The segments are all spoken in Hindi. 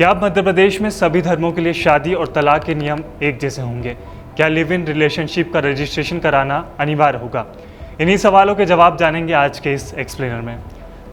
क्या मध्य प्रदेश में सभी धर्मों के लिए शादी और तलाक के नियम एक जैसे होंगे? क्या लिव इन रिलेशनशिप का रजिस्ट्रेशन कराना अनिवार्य होगा? इन्हीं सवालों के जवाब जानेंगे आज के इस एक्सप्लेनर में।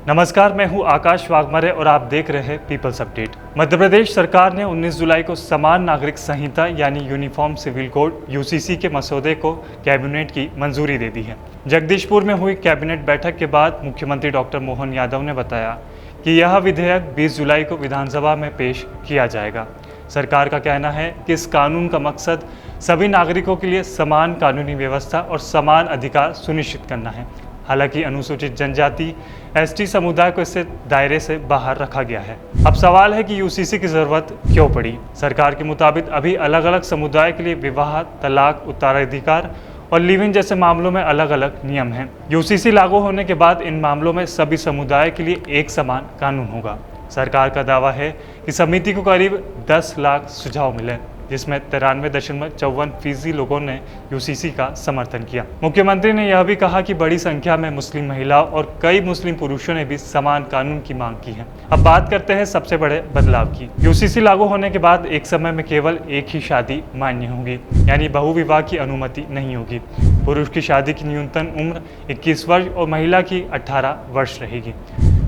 नमस्कार, मैं हूं आकाश वाघमारे और आप देख रहे हैं पीपल्स अपडेट। मध्य प्रदेश सरकार ने 19 जुलाई को समान नागरिक संहिता यानी यूनिफॉर्म सिविल कोड यूसीसी के मसौदे को कैबिनेट की मंजूरी दे दी है। जगदीशपुर में हुई कैबिनेट बैठक के बाद मुख्यमंत्री डॉक्टर मोहन यादव ने बताया कि यह विधेयक 20 जुलाई को विधानसभा में पेश किया जाएगा। सरकार का कहना है कि इस कानून का मकसद सभी नागरिकों के लिए समान कानूनी व्यवस्था और समान अधिकार सुनिश्चित करना है। हालांकि अनुसूचित जनजाति एसटी समुदाय को इससे दायरे से बाहर रखा गया है। अब सवाल है कि यूसीसी की जरूरत क्यों पड़ी? सरकार के मुताबिक अभी अलग अलग समुदाय के लिए विवाह, तलाक, उत्तराधिकार और लिव इन जैसे मामलों में अलग अलग नियम हैं। यूसीसी लागू होने के बाद इन मामलों में सभी समुदाय के लिए एक समान कानून होगा। सरकार का दावा है कि समिति को करीब 10 लाख सुझाव मिले, जिसमें 93.54% लोगों ने यूसीसी का समर्थन किया। मुख्यमंत्री ने यह भी कहा कि बड़ी संख्या में मुस्लिम महिलाओं और कई मुस्लिम पुरुषों ने भी समान कानून की मांग की है। अब बात करते हैं सबसे बड़े बदलाव की। यूसीसी लागू होने के बाद एक समय में केवल एक ही शादी मान्य होगी, यानी बहुविवाह की अनुमति नहीं होगी। पुरुष की शादी की न्यूनतम उम्र 21 वर्ष और महिला की 18 वर्ष रहेगी।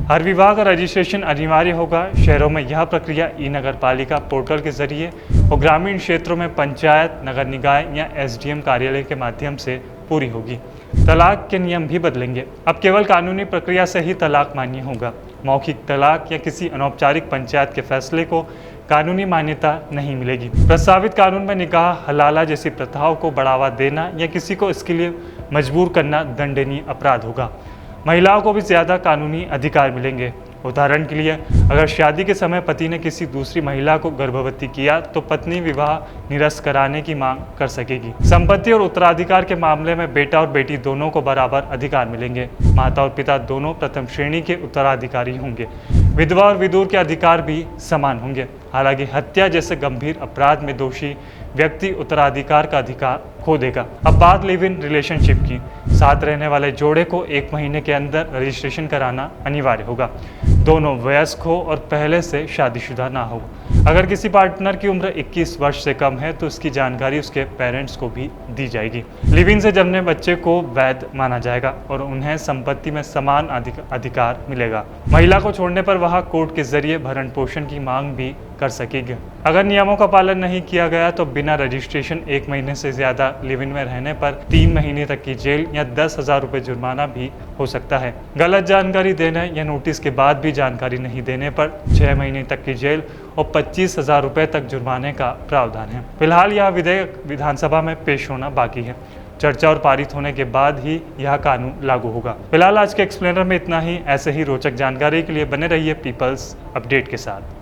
हर विवाह का रजिस्ट्रेशन अनिवार्य होगा। शहरों में यह प्रक्रिया ई नगर पालिका पोर्टल के जरिए और ग्रामीण क्षेत्रों में पंचायत, नगर निकाय या एसडीएम कार्यालय के माध्यम से पूरी होगी। तलाक के नियम भी बदलेंगे। अब केवल कानूनी प्रक्रिया से ही तलाक मान्य होगा। मौखिक तलाक या किसी अनौपचारिक पंचायत के फैसले को कानूनी मान्यता नहीं मिलेगी। प्रस्तावित कानून में निकाह, हलाला जैसी प्रथाओं को बढ़ावा देना या किसी को इसके लिए मजबूर करना दंडनीय अपराध होगा। महिलाओं को भी ज़्यादा कानूनी अधिकार मिलेंगे। उदाहरण के लिए, अगर शादी के समय पति ने किसी दूसरी महिला को गर्भवती किया तो पत्नी विवाह निरस्त कराने की मांग कर सकेगी। संपत्ति और उत्तराधिकार के मामले में बेटा और बेटी दोनों को बराबर अधिकार मिलेंगे। माता और पिता दोनों प्रथम श्रेणी के उत्तराधिकारी होंगे। विधवा और विधुर के अधिकार भी समान होंगे। हालांकि हत्या जैसे गंभीर अपराध में दोषी व्यक्ति उत्तराधिकार का अधिकार खो देगा। अब बात लिव इन रिलेशनशिप की। साथ रहने वाले जोड़े को 1 महीने के अंदर रजिस्ट्रेशन कराना अनिवार्य होगा। दोनों वयस्क हो और पहले से शादीशुदा ना हो। अगर किसी पार्टनर की उम्र 21 वर्ष से कम है तो उसकी जानकारी उसके पेरेंट्स को भी दी जाएगी। लिव इन से जन्मने बच्चे को वैध माना जाएगा और उन्हें संपत्ति में समान अधिकार मिलेगा। महिला को छोड़ने पर वह कोर्ट के जरिए भरण पोषण की मांग भी कर सकेगी। अगर नियमों का पालन नहीं किया गया तो बिना रजिस्ट्रेशन 1 महीने से ज्यादा लिव इन में रहने पर 3 महीने तक की जेल या 10,000 रुपये जुर्माना भी हो सकता है। गलत जानकारी देने या नोटिस के बाद भी जानकारी नहीं देने पर 6 महीने तक की जेल और 25,000 रुपये तक जुर्माने का प्रावधान है। फिलहाल यह विधेयक विधानसभा में पेश होना बाकी है। चर्चा और पारित होने के बाद ही यह कानून लागू होगा। फिलहाल आज के एक्सप्लेनर में इतना ही। ऐसे ही रोचक जानकारी के लिए बने रहिए पीपल्स अपडेट के साथ।